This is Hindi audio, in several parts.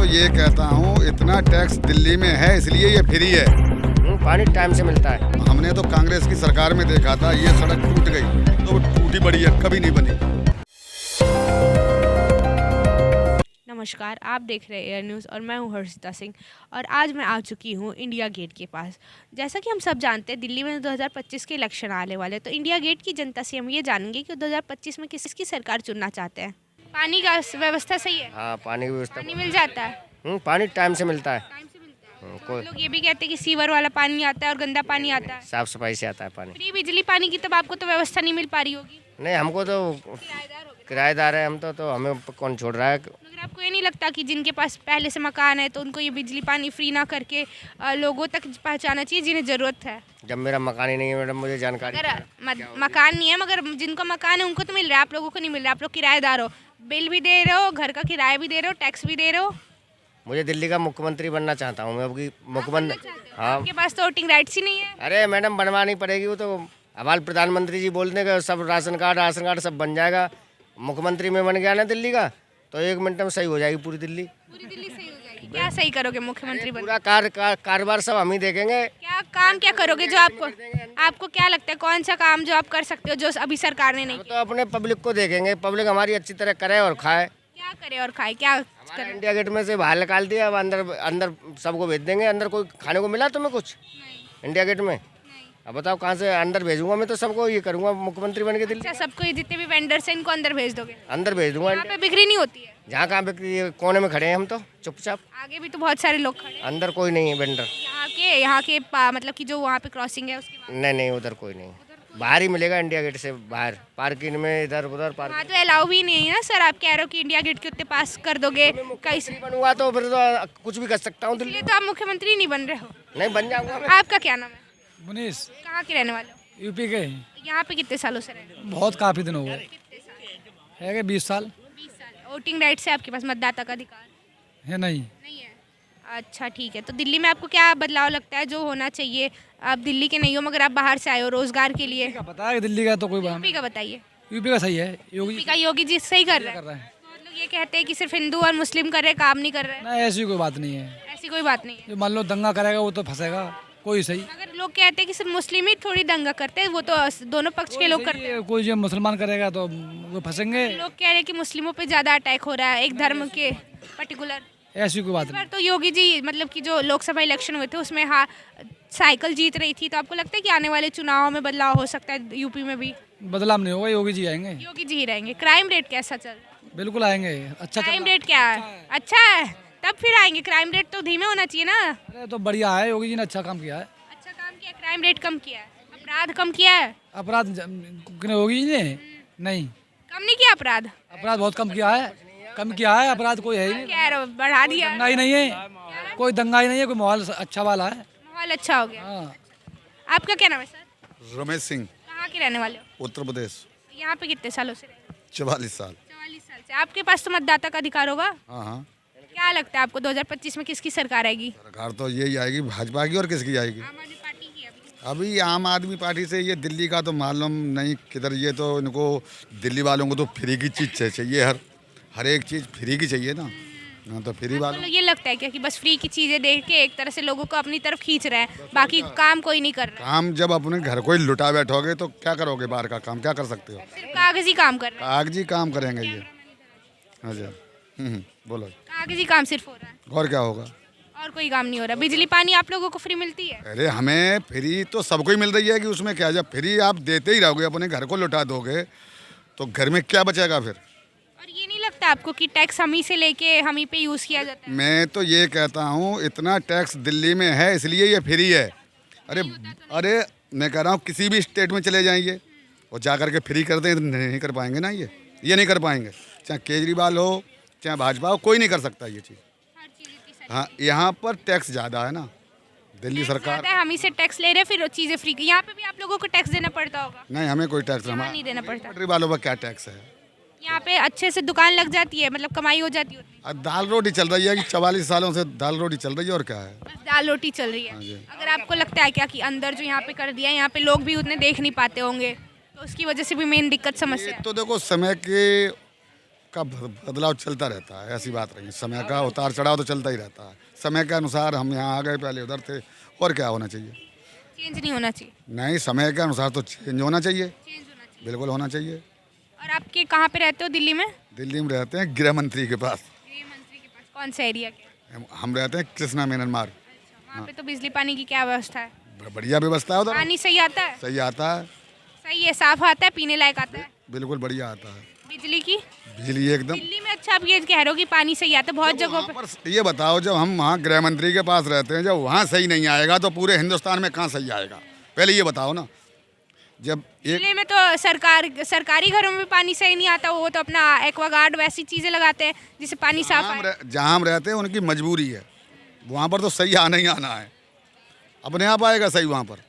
ये कहता हूँ इतना टैक्स दिल्ली में है इसलिए ये फ्री है। पानी टाइम से मिलता है। हमने तो कांग्रेस की सरकार में देखा था ये सड़क टूट गई तो वो टूटी पड़ी है, कभी नहीं बनी। नमस्कार, आप देख रहे हैं एयर न्यूज़ और मैं हूं हर्षिता सिंह और आज मैं आ चुकी हूं इंडिया गेट के पास। जैसा कि हम सब जानते हैं दिल्ली में 2025 के इलेक्शन आने वाले हैं, तो इंडिया गेट की जनता से हम ये जानेंगे कि 2025 में किसकी सरकार चुनना चाहते हैं। पानी का व्यवस्था सही है? हाँ, पानी की व्यवस्था। पानी मिल जाता है? पानी टाइम से मिलता है। टाइम से मिलता है? कोई लोग ये भी कहते हैं कि सीवर वाला पानी आता है और गंदा पानी आता है। साफ सफाई से आता है पानी। फ्री बिजली पानी की तब आपको तो व्यवस्था नहीं मिल पा रही होगी। नहीं, हमको तो किराएदार हो गए। किराएदार है हम तो हमें कौन छोड़ रहा है। मगर आपको ये नहीं लगता कि जिनके पास पहले से मकान है तो उनको ये बिजली पानी फ्री ना करके लोगों तक पहुंचाना चाहिए जिन्हें ज़रूरत है? जब मेरा मकान ही नहीं है मैडम, मुझे जानकारी। अगर मकान नहीं है मगर जिनको मकान है उनको तो मिल रहा है, आप लोगों को नहीं मिल रहा। आप लोग किराएदार हो, बिल भी दे रहे हो, घर का किराया भी दे रहे हो, टैक्स भी दे रहे हो। मुझे दिल्ली का मुख्यमंत्री बनना चाहता हूँ मैं। अब की मुख्यमंत्री। हाँ। आपके पास तो वोटिंग राइट्स ही नहीं है। अरे मैडम, बनवानी पड़ेगी। वो तो हमारे प्रधानमंत्री जी बोलते हैं कि सब राशन कार्ड सब बन जाएगा। मुख्यमंत्री में बन गया ना दिल्ली का, तो 1 मिनट में सही हो जाएगी पूरी दिल्ली। पूरी दिल्ली सही हो जाएगी। क्या सही करोगे मुख्यमंत्री बन? पूरा कारोबार सब हम ही देखेंगे। क्या काम क्या करोगे जो आपको क्या लगता है कौन सा काम जो आप कर सकते हो जो अभी सरकार ने नहीं तो अपने पब्लिक को देखेंगे, पब्लिक हमारी अच्छी तरह करे और खाए। क्या करे और खाए? क्या हमारा इंडिया गेट में से बाहर निकाल दिया, अब अंदर अंदर सबको भेज देंगे। अंदर कोई खाने को मिला तुम्हें कुछ? इंडिया गेट में अब बताओ कहाँ से अंदर भेजूंगा मैं? तो सबको ये करूंगा मुख्यमंत्री बन के दिल्ली। अच्छा, सबको जितने भी वेंडर्स हैं इनको अंदर भेज दोगे? अंदर भेज दूंगा। यहाँ पे बिक्री नहीं होती है? जहाँ कहाँ पे कोने में खड़े हैं हम तो चुपचाप। आगे भी तो बहुत सारे लोग खड़े हैं। अंदर कोई नहीं है वेंडर। यहाँ के मतलब कि जो वहाँ पे क्रॉसिंग है उसके बाद नहीं, उधर कोई नहीं। बाहर ही मिलेगा इंडिया गेट से बाहर, पार्किंग में इधर उधर पार्क। वहाँ तो अलाउ भी नहीं है ना सर। आप कह रहे हो कि इंडिया गेट के उत्ते पास कर दोगे कहीं से? बनूंगा तो फिर तो कुछ भी कर सकता हूँ दिल्ली। इसलिए तो आप मुख्यमंत्री नहीं बन रहे हो। नहीं, बन जाऊंगा मैं। आपका क्या नाम है? मुनीस, कहाँ के रहने वाले हो? यूपी के। यहाँ पे कितने सालों से रह रहे हो? बहुत काफ़ी दिन हो गए, कितने साल? है कि 20 साल 20 साल। वोटिंग राइट से आपके पास मतदाता का अधिकार है नहीं। नहीं है? अच्छा, ठीक है। तो दिल्ली में आपको क्या बदलाव लगता है जो होना चाहिए? आप दिल्ली के नहीं हो मगर आप बाहर से आए हो रोजगार के लिए। क्या पता है दिल्ली का तो कोई यूपी का बताइए। यूपी का सही है, योगी यूपी का योगी जी सही कर रहे कर हैं। रहा है। बहुत लोग ये कहते हैं कि सिर्फ हिंदू और मुस्लिम कर रहे हैं, काम नहीं कर रहे हैं। ना, ऐसी कोई बात नहीं है। ऐसी कोई बात नहीं है। जो मान लो दंगा करेगा वो तो फंसेगा, कोई सही। अगर लोग कहते हैं कि सिर्फ मुस्लिम ही थोड़ी दंगा करते हैं, वो तो दोनों पक्ष के लोग करते हैं। कोई जो मुसलमान करेगा तो वो फंसेंगे। लोग कह रहे हैं कि मुस्लिमों पे ज्यादा अटैक हो रहा है एक धर्म के पर्टिकुलर। ऐसी कोई बात इस नहीं। बार तो योगी जी मतलब कि जो लोकसभा इलेक्शन हुए थे उसमें साइकिल जीत रही थी, तो आपको लगता है कि आने वाले चुनाव में बदलाव हो सकता है यूपी में भी? बदलाव नहीं होगा, योगी जी आएंगे। योगी जी ही रहेंगे। क्राइम रेट कैसा चल रहा है? बिल्कुल आएंगे। अच्छा चल क्राइम रहा रेट क्या है? अच्छा है, तब फिर आएंगे। क्राइम रेट तो धीमे होना चाहिए ना। अरे तो बढ़िया है, योगी जी ने अच्छा काम किया है। अच्छा काम किया, क्राइम रेट कम किया है, अपराध कम किया है। अपराध योगी जी ने नहीं, कम नहीं किया अपराध? अपराध बहुत कम किया है। कम किया है अपराध, कोई है ही नहीं। कह रहे हो बढ़ा दिया? दंगा ही नहीं है, कोई दंगा ही नहीं है, कोई माहौल अच्छा वाला है। माहौल अच्छा हो गया। हाँ। आपका क्या नाम है सर? रमेश सिंह, कहाँ के रहने वाले हो? उत्तर प्रदेश, यहाँ पे कितने सालों से रह रहे हो? 44 साल। 44 साल से। आपके पास तो मतदाता का अधिकार होगा। हाँ हाँ, क्या लगता है आपको 2025 में किसकी सरकार आएगी? सरकार तो यही आएगी भाजपा की। और किसकी आएगी? आम आदमी पार्टी की अभी। अभी आम आदमी पार्टी से। ये दिल्ली का तो मालूम नहीं किधर। ये तो इनको दिल्ली वालों को तो फ्री की चीज़ चाहिए, हर एक चीज़ फ्री की चाहिए ना। हाँ, तो फ्री वालों मतलब ये लगता है क्या कि बस फ्री की चीजें देख के एक तरह से लोगों को अपनी तरफ खींच रहे हैं, बाकी काम कोई नहीं कर रहा है? काम जब अपने घर को ही लुटा बैठोगे तो क्या करोगे? बाहर का काम क्या कर सकते हो? सिर्फ कागजी काम कर रहे कागजी काम करेंगे ये। अच्छा, बोलो। हैं। कागजी काम सिर्फ हो रहा है और क्या होगा? और कोई काम नहीं हो रहा। बिजली पानी आप लोगों को फ्री मिलती है? अरे हमें फ्री तो सबको ही मिल रही है कि उसमें क्या। जब फ्री आप देते ही रहोगे, अपने घर को लुटा दोगे तो घर में क्या बचेगा फिर? और ये नहीं लगता आपको कि टैक्स हम ही से लेके हम ही पे यूज किया जाता है? मैं तो ये कहता हूँ इतना टैक्स दिल्ली में है इसलिए ये फ्री है। अरे मैं कह रहा हूँ किसी भी स्टेट में चले जाएंगे और जा करके फ्री कर दें, नहीं कर पाएंगे ना। ये नहीं कर पाएंगे। चाहे केजरीवाल हो चाहे भाजपा हो, कोई नहीं कर सकता ये चीज़। हर चीज इतनी सही हाँ, यहाँ पर टैक्स ज़्यादा है ना। दिल्ली सरकार आता है, हम ही से टैक्स ले रहे हैं फिर चीजें फ्री। यहाँ पे भी आप लोगों को टैक्स देना पड़ता होगा? नहीं, हमें कोई टैक्स यहाँ नहीं देना पड़ता। पटरी वालों पर क्या टैक्स है? यहाँ पे अच्छे से दुकान लग जाती है, मतलब कमाई हो जाती होती है। अब दाल रोटी चल रही है कि 44 सालों से दाल रोटी चल रही है, और क्या है? बस दाल रोटी चल रही हाँ जी। है। अगर आपको लगता है क्या कि अंदर जो यहाँ पे कर दिया है, यहाँ पे लोग भी उतने देख नहीं पाते होंगे, तो उसकी वजह से भी मेन दिक्कत समस्या ये है? तो देखो समय के का बदलाव चलता रहता है, ऐसी बात नहीं। समय का उतार चढ़ाव तो चलता ही रहता है। समय के अनुसार हम यहाँ आ गए, पहले उधर थे, और क्या होना चाहिए? चेंज नहीं होना चाहिए? नहीं, समय के अनुसार तो चेंज होना चाहिए, चेंज होना चाहिए। बिल्कुल होना चाहिए। और आपके कहाँ पे रहते हो दिल्ली में? दिल्ली में रहते हैं गृह मंत्री के पास। गृह मंत्री के पास कौन सा एरिया के? हम रहते हैं कृष्णा मेनन मार्ग। वहाँ पे तो बिजली पानी की क्या व्यवस्था है? बढ़िया व्यवस्था है उधर, पानी सही आता है? सही आता है, सही है, साफ आता है, पीने लायक आता है? बिल्कुल बढ़िया आता है। बिजली की? बिजली एकदम। दिल्ली में अच्छा, आप ये कह रहे हो कि पानी सही आता है बहुत जगहों पे? पर ये बताओ, जब हम वहाँ गृह मंत्री के पास रहते हैं, जब वहाँ सही नहीं आएगा तो पूरे हिंदुस्तान में कहाँ सही आएगा? पहले ये बताओ ना। जब एक दिल्ली में तो सरकारी घरों में भी पानी सही नहीं आता, वो तो अपना एक्वागार्ड वैसी चीजें लगाते हैं जिससे पानी साफ आए। जहाँ हम रहते हैं उनकी मजबूरी है, वहाँ पर तो सही आना ही आना है, अपने आप आएगा सही। वहाँ पर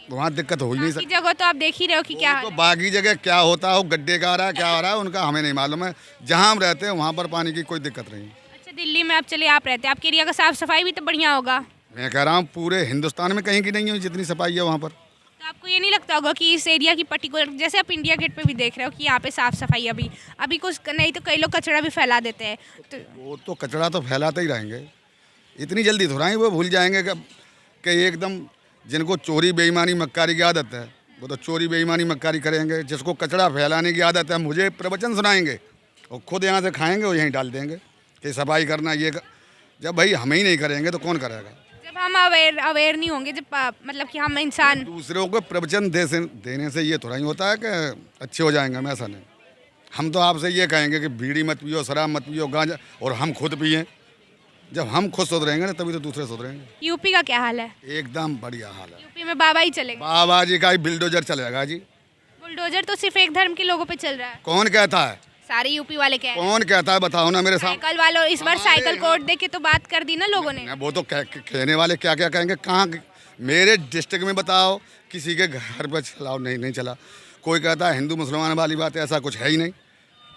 वहाँ दिक्कत हो ही नहीं बाकी सकती। जगह तो आप देख ही रहे हो कि क्या हाल तो है। बाकी जगह क्या होता है, वो गड्ढे का आ रहा है, क्या आ रहा है, उनका हमें नहीं मालूम है। जहाँ हम रहते हैं वहाँ पर पानी की कोई दिक्कत नहीं। अच्छा, दिल्ली में आप चले, आप रहते हैं, आपके एरिया का साफ सफाई भी तो बढ़िया होगा। मैं कह रहा हूँ पूरे हिंदुस्तान में कहीं की नहीं है जितनी सफाई है वहाँ पर। तो आपको ये नहीं लगता होगा कि इस एरिया की पर्टिकुलर, जैसे आप इंडिया गेट पे भी देख रहे हो कि यहाँ पे साफ सफाई अभी कुछ नहीं तो कई लोग कचरा भी फैला देते हैं, तो वो तो कचरा तो फैलाते ही रहेंगे, इतनी जल्दी थोड़ा ही वो भूल जाएंगे कि एकदम जिनको चोरी बेईमानी मक्कारी की आदत है वो तो चोरी बेईमानी मक्कारी करेंगे। जिसको कचरा फैलाने की आदत है मुझे प्रवचन सुनाएंगे और खुद यहाँ से खाएंगे और यहीं डाल देंगे कि सफाई करना ये जब भाई हम ही नहीं करेंगे तो कौन करेगा? जब हम अवेयर नहीं होंगे, जब मतलब कि हम इंसान दूसरों को प्रवचन देने से ये थोड़ा ही होता है कि अच्छे हो जाएंगे हम, ऐसा नहीं। हम तो आपसे ये कहेंगे कि बीड़ी मत पियो, शराब मत पियो, गांजा, और हम खुद पिए। जब हम खुद सुधरेंगे ना तभी तो दूसरे सुधरेंगे। यूपी का क्या हाल है? एकदम बढ़िया हाल है। यूपी में बाबा ही चलेगा? बाबा जी का ही बिल्डोजर चलेगा जी। बुलडोजर तो सिर्फ एक धर्म के लोगों पे चल रहा है। कौन कहता है? सारे यूपी वाले कह रहे हैं। कौन कहता है? बताओ ना मेरे सामने। साइकिल वालों इस बार साइकिल कोड दे के तो बात कर दी ना लोगों ने। वो तो कहने वाले क्या क्या कहेंगे। कहाँ मेरे डिस्ट्रिक्ट में बताओ किसी के घर पर चलाओ, नहीं चला। कोई कहता है हिंदू मुसलमान वाली बात है, ऐसा कुछ है ही नहीं।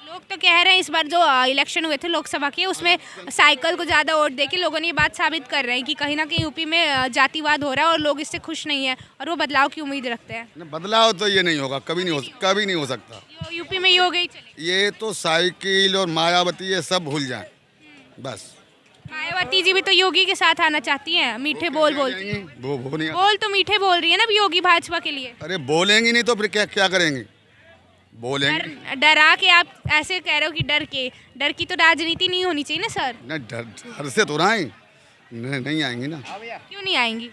लोग तो कह रहे हैं इस बार जो इलेक्शन हुए थे लोकसभा के, उसमें साइकिल को ज़्यादा वोट देके लोगों ने ये बात साबित कर रहे हैं कि कहीं ना कहीं यूपी में जातिवाद हो रहा है और लोग इससे खुश नहीं है और वो बदलाव की उम्मीद रखते हैं। बदलाव तो ये नहीं होगा, कभी नहीं हो सकता। यूपी में योगी ही चलेगी। ये तो साइकिल और मायावती ये सब भूल जाए बस। मायावती जी भी तो योगी के साथ आना चाहती हैं, मीठे बोल जाएंगी, वो नहीं। बोल तो मीठे बोल रही है ना अभी योगी भाजपा के लिए। अरे बोलेंगी नहीं तो फिर क्या करेंगे? बोलेंगे। डरा के आप ऐसे कह रहे हो कि डर की तो राजनीति नहीं होनी चाहिए ना सर। न डर से तो आए नहीं आएंगी ना। क्यों नहीं आएंगी?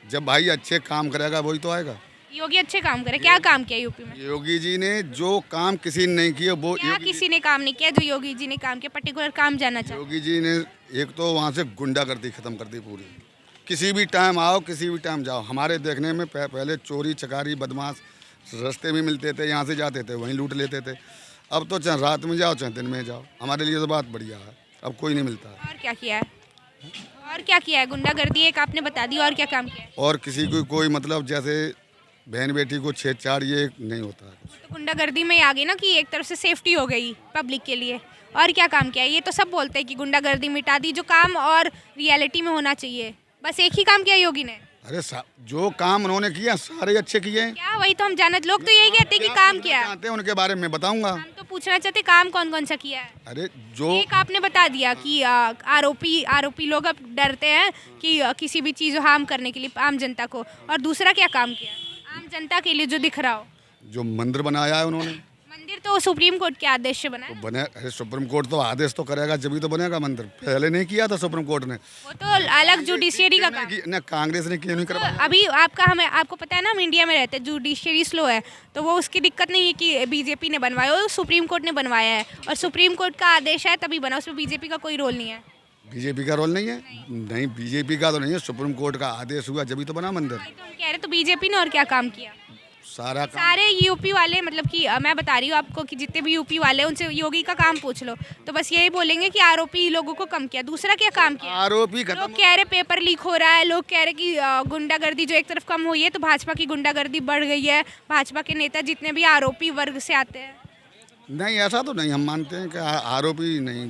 जब भाई अच्छे काम करेगा वही तो आएगा। योगी अच्छे काम करे, क्या काम किया यूपी में? योगी जी ने जो काम किसी ने नहीं किया वो क्या किसी ने काम नहीं किया जो योगी जी ने काम किया? पर्टिकुलर काम जानना चाहते योगी जी ने एक तो वहाँ से गुंडागर्दी खत्म कर दी पूरी। किसी भी टाइम आओ, किसी भी टाइम जाओ, हमारे देखने में पहले चोरी चकारी बदमाश रास्ते में मिलते थे, यहाँ से जाते थे वहीं लूट लेते थे। अब तो चाहे रात में जाओ चाहे दिन में जाओ, हमारे लिए तो बात बढ़िया है। अब कोई नहीं मिलता है। और क्या किया है? और क्या किया है? गुंडागर्दी एक आपने बता दी, और क्या काम किया है? और किसी को कोई मतलब जैसे बहन बेटी को छेड़छाड़ ये नहीं होता है। तो गुंडागर्दी में ही आ गई ना कि एक तरफ से सेफ्टी हो गई पब्लिक के लिए। और क्या काम किया है? ये तो सब बोलते हैं कि गुंडागर्दी मिटा दी, जो काम और रियलिटी में होना चाहिए। बस एक ही काम किया योगी ने। अरे जो काम उन्होंने किया सारे अच्छे किए हैं। क्या? वही तो हम जानते, लोग तो यही कहते हैं कि काम किया है। चाहते हैं उनके बारे में बताऊंगा। हम तो पूछना चाहते काम कौन कौन सा किया है। अरे जो एक आपने बता दिया कि आरोपी लोग अब डरते हैं कि किसी भी चीज़ हार्म करने के लिए आम जनता को। और दूसरा क्या काम किया आम जनता के लिए जो दिख रहा हो? जो मंदिर बनाया है उन्होंने, मंदिर तो सुप्रीम कोर्ट के आदेश से बना है। बने। अरे सुप्रीम कोर्ट तो आदेश तो करेगा जब ही तो बनेगा मंदिर। पहले नहीं किया था सुप्रीम कोर्ट ने। वो तो अलग जुडिशियरी का काम। ना कांग्रेस ने क्यों नहीं तो करवाया? अभी आपको पता है ना, हम इंडिया में रहते हैं, जुडिशियरी स्लो है, तो वो उसकी दिक्कत नहीं है कि बीजेपी ने बनवाया, वो सुप्रीम कोर्ट ने बनवाया है और सुप्रीम कोर्ट का आदेश है तभी बना, उसमें बीजेपी का कोई रोल नहीं है। बीजेपी का रोल नहीं है? नहीं बीजेपी का तो नहीं है, सुप्रीम कोर्ट का आदेश हुआ जब ही तो बना मंदिर। तो हम कह रहे तो बीजेपी ने और क्या काम किया? सारा काम सारे यूपी वाले, मतलब कि मैं बता रही हूँ आपको कि जितने भी यूपी वाले हैं उनसे योगी का काम पूछ लो तो बस यही बोलेंगे कि आरोपी लोगों को कम किया। दूसरा क्या काम किया? आरोपी खत्म। लोग कह रहे पेपर लीक हो रहा है, लोग कह रहे कि गुंडागर्दी जो एक तरफ कम हुई है तो भाजपा की गुंडागर्दी बढ़ गई है। भाजपा के नेता जितने भी आरोपी वर्ग से आते हैं। नहीं ऐसा तो नहीं, हम मानते हैं कि आरोपी नहीं।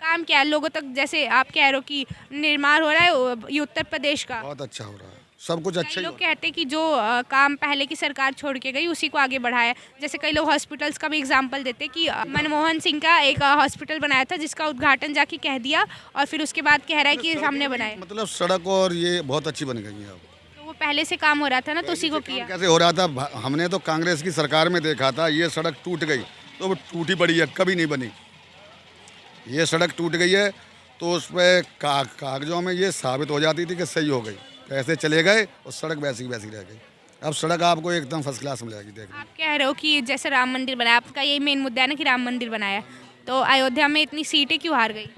काम क्या है लोगों तक? जैसे आप कह रहे हो कि निर्माण हो रहा है ये उत्तर प्रदेश का, बहुत अच्छा हो रहा है। सब कुछ अच्छा कई ही लोग हो। कहते हैं कि जो काम पहले की सरकार छोड़ के गई उसी को आगे बढ़ाया। जैसे कई लोग हॉस्पिटल्स का भी एग्जांपल देते हैं कि मनमोहन सिंह का एक हॉस्पिटल बनाया था जिसका उद्घाटन जाके कह दिया और फिर उसके बाद कह रहा है कि हमने बनाया। मतलब सड़क और ये बहुत अच्छी बन गई है अब। तो वो पहले से काम हो रहा था ना, तो उसी को किया। कैसे हो रहा था, हमने तो कांग्रेस की सरकार में देखा था, ये सड़क टूट गई तो वो टूटी पड़ी है, कभी नहीं बनी। ये सड़क टूट गई है तो उस पर कागजों में ये साबित हो जाती थी कि सही हो गई, पैसे चले गए और सड़क वैसी की वैसी रह गई। अब सड़क आपको एकदम फर्स्ट क्लास मिलेगी देखने। आप कह रहे हो कि जैसे राम मंदिर बनाया, आपका यही मेन मुद्दा है ना कि राम मंदिर बनाया, तो अयोध्या में इतनी सीटें क्यों हार गई?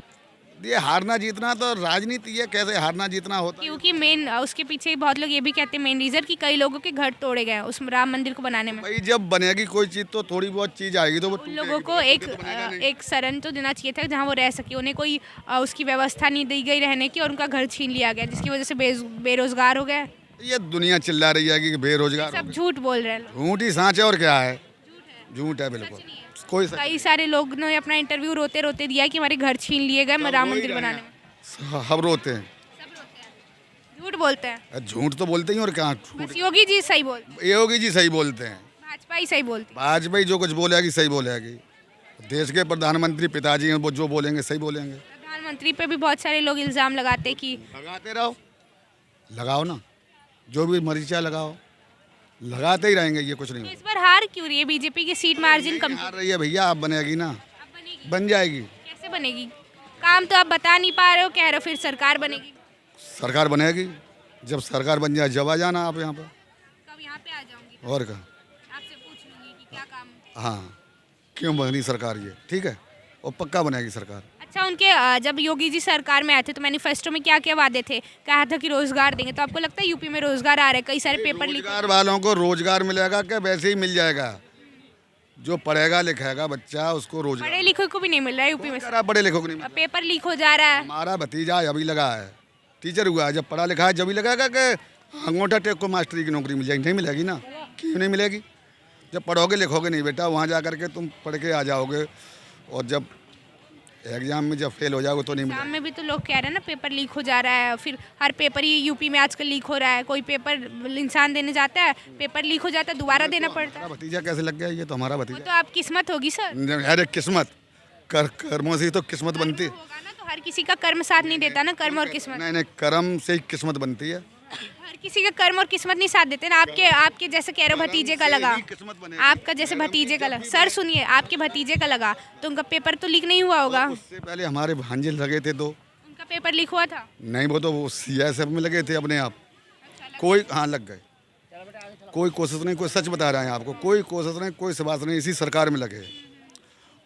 ये हारना जीतना तो राजनीति है, कैसे हारना जीतना होता है। क्योंकि मेन उसके पीछे बहुत लोग ये भी कहते हैं मेन रीजन कि कई लोगों के घर तोड़े गए हैं उस राम मंदिर को बनाने में। भाई जब बनेगी कोई चीज़ तो थोड़ी बहुत चीज़ आएगी तो वो उन लोगों को एक शरण तो देना चाहिए था जहाँ वो रह सके। उन्हें कोई उसकी व्यवस्था नहीं दी गई रहने की और उनका घर छीन लिया गया जिसकी वजह से बेरोजगार हो गए। ये दुनिया चिल्ला रही है कि बेरोजगार सब झूठ बोल रहे हैं लोग। झूठ ही सांच है और क्या है, झूठ है बिल्कुल। कोई सच कई सारे लोग ने अपना इंटरव्यू रोते रोते दिया है कि हमारे घर छीन लिए गए राम मंदिर बनाने में। हम रोते हैं, झूठ बोलते हैं। झूठ तो बोलते ही और क्या। बस योगी जी सही बोलते, योगी जी सही बोलते हैं, भाजपा ही सही बोलती। वाजपेयी जो कुछ बोलेगी सही बोलेगी, देश के प्रधानमंत्री पिताजी हैं वो जो बोलेंगे सही बोलेंगे। प्रधानमंत्री पे भी बहुत सारे लोग इल्जाम लगाते हैं कि लगाते रहो, लगाओ ना, जो भी मरीचा लगाओ, लगाते ही रहेंगे, ये कुछ नहीं तो होगा। इस बार हार क्यों रही है बीजेपी की? सीट मार्जिन कम हार रही है भैया, आप बनेगी ना, अब बनेगी। बन जाएगी। कैसे बनेगी? काम तो आप बता नहीं पा रहे हो, कह रहे हो फिर सरकार बनेगी। सरकार बनेगी, जब सरकार बन जाए जब आ जाना आप यहाँ पर, कब यहाँ पे आ जाऊंगी, और क्या। आपसे पूछ लूंगी कि क्या काम। हाँ, क्यों बनी सरकार ये, ठीक है, और पक्का बनेगी सरकार। अच्छा, उनके जब योगी जी सरकार में आए थे तो मैनिफेस्टो में क्या क्या वादे थे? कहा था कि रोजगार देंगे, तो आपको लगता है यूपी में रोजगार आ रहे हैं? कई सारे पेपर लीक। रोजगार वालों को रोजगार मिलेगा क्या? वैसे ही मिल जाएगा, जो पढ़ेगा लिखेगा बच्चा उसको रोजगार। पढ़े लिखे को भी नहीं मिल रहा है यूपी में। अगर आप बड़े लिखो नहीं, पेपर लीक हो जा रहा है। हमारा भतीजा अभी लगा है, टीचर हुआ है, जब पढ़ा लिखा है जब ही लगाएगा कि अंगूठा टेक को मास्टरी की नौकरी मिल जाएगी? नहीं मिलेगी ना। क्यों नहीं मिलेगी? जब पढ़ोगे लिखोगे नहीं बेटा, वहाँ जा करके तुम पढ़ के आ जाओगे और जब एग्जाम में जब फेल हो जाओगे तो नहीं एग्जाम मिलेगा। में भी तो लोग कह रहे हैं ना पेपर लीक हो जा रहा है, फिर हर पेपर ही यूपी में आजकल लीक हो रहा है। कोई पेपर इंसान देने जाता है, पेपर लीक हो जाता है, दोबारा देना पड़ता है। हमारा भतीजा कैसे लग गया? ये तो हमारा वो भतीजा। तो आप किस्मत होगी सर। अरे किस्मत, कर्मों से ही तो किस्मत बनती है। होगा ना, तो हर किसी का कर्म साथ नहीं देता ना, कर्म और किस्मत। नहीं नहीं, कर्म से ही किस्मत बनती है। हर किसी का कर्म और किस्मत नहीं साथ देते ना। आपके जैसे कह रहे हो भतीजे का लगा, किस्मत बनेगी। आपका जैसे भतीजे का लगा। सर सुनिए, आपके भतीजे का लगा तो उनका पेपर तो लीक नहीं हुआ होगा। उससे पहले हमारे भांजे लगे थे तो उनका पेपर लीक हुआ था। नहीं, वो तो CISF में लगे थे अपने आप, कोई हाँ लग गए। कोई कोशिश नहीं, कोई सच बता रहे हैं आपको, कोई कोशिश नहीं, कोई सबास नहीं, इसी सरकार में लगे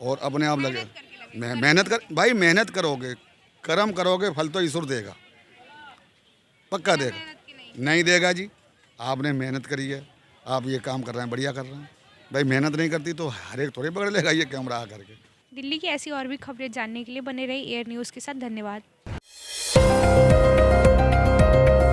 और अपने आप लगे। मेहनत कर भाई, मेहनत करोगे, कर्म करोगे, फल तो ईश्वर देगा, पक्का देगा। नहीं देगा जी, आपने मेहनत करी है, आप ये काम कर रहे हैं, बढ़िया कर रहे हैं। भाई मेहनत नहीं करती तो हर एक थोड़ी पकड़ लेगा ये कैमरा करके। दिल्ली की ऐसी और भी खबरें जानने के लिए बने रही एयर न्यूज़ के साथ। धन्यवाद।